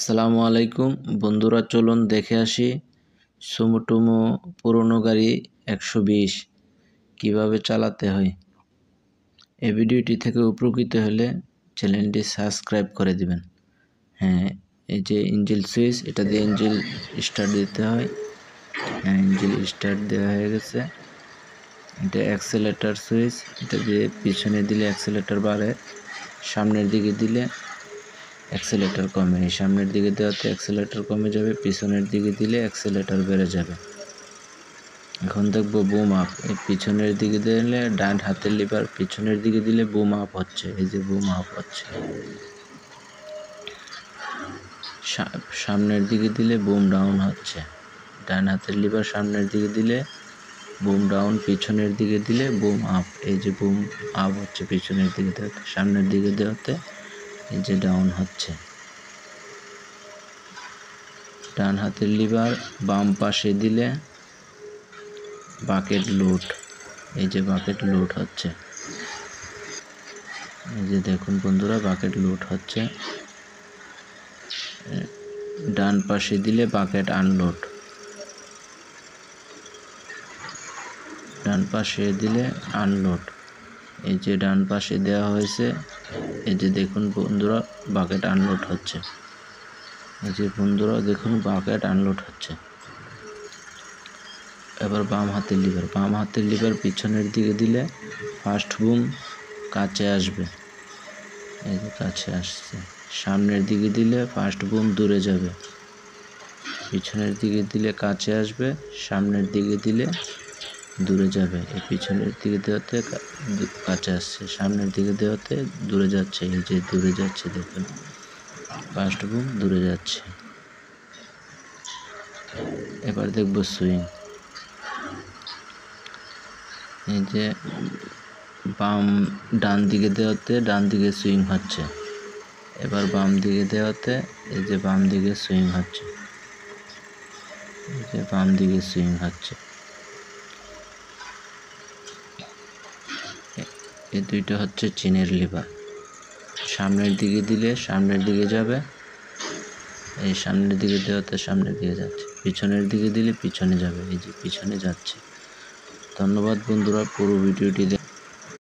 আসসালামু আলাইকুম বন্ধুরা, চলুন দেখে আসি সুমোটোমো পুরনো গাড়ি 120 কিভাবে চালাতে হয়। এই ভিডিওটি থেকে উপকৃত হলে চ্যানেলটি সাবস্ক্রাইব করে দিবেন। হ্যাঁ, এই যে ইঞ্জিন সুইচ, এটা দিয়ে ইঞ্জিন স্টার্ট দিতে হয়। হ্যাঁ, ইঞ্জিন স্টার্ট দেওয়া হয়ে গেছে। এটা অ্যাক্সেলেটর সুইচ, এটা দিয়ে পিছনে দিলে অ্যাক্সেলেটর বাড়ে, সামনের দিকে দিলে অ্যাক্সেলেটর কমে। এই সামনের দিকে দেওয়াতে অ্যাক্সেলেটর কমে যাবে, পিছনের দিকে দিলে অ্যাক্সেলেটর বেড়ে যাবে। এখন দেখবো বুম আপ। এই পিছনের দিকে দিলে ডান হাতের লিভার পিছনের দিকে দিলে বুম আপ হচ্ছে। এই যে বুম আপ হচ্ছে। সামনের দিকে দিলে বুম ডাউন হচ্ছে। ডান হাতের লিভার সামনের দিকে দিলে বুম ডাউন, পিছনের দিকে দিলে বুম আপ। এই যে বুম আপ হচ্ছে পিছনের দিকে দেওয়াতে, সামনের দিকে দেওয়াতে এই যে ডাউন হচ্ছে। ডান হাতের লিভার বাম পাশে দিলে বাকেট লোড। এই যে বাকেট লোড হচ্ছে। এই যে দেখুন বন্ধুরা, বাকেট লোড হচ্ছে। ডান পাশে দিলে বাকেট আনলোড। ডান পাশে দিলে আনলোড। এই যে ডান পাশে দেওয়া হয়েছে। এই যে দেখুন বন্ধুরা, বাকেট আনলোড হচ্ছে। এই যে বন্ধুরা দেখুন, বাকেট আনলোড হচ্ছে। এবার বাম হাতের লিভার পিছনের দিকে দিলে ফার্স্ট বুম কাছে আসবে। এই যে কাছে আসছে। সামনের দিকে দিলে ফার্স্ট বুম দূরে যাবে। পিছনের দিকে দিলে কাছে আসবে, সামনের দিকে দিলে দূরে যাবে। এই পিছনের দিকে দেওয়াতে কাছে আসছে, সামনের দিকে দেওয়াতে দূরে যাচ্ছে। এই যে দূরে যাচ্ছে, দেখুন ফার্স্ট বুম দূরে যাচ্ছে। এবার দেখব সুইং। এই যে ডান দিকে দেওয়াতে ডান দিকে সুইং হচ্ছে। এবার বাম দিকে দেওয়াতে এই যে বাম দিকে সুইং হচ্ছে। এই যে বাম দিকে সুইং হচ্ছে। এই দুইটা হচ্ছে চেনের লিভার। সামনের দিকে দিলে সামনের দিকে যাবে, এই সামনের দিকে দেওয়াতে সামনের দিকে যাচ্ছে। পিছনের দিকে দিলে পিছনে যাবে, এই যে পিছনে যাচ্ছে। ধন্যবাদ বন্ধুরা, পুরো ভিডিওটি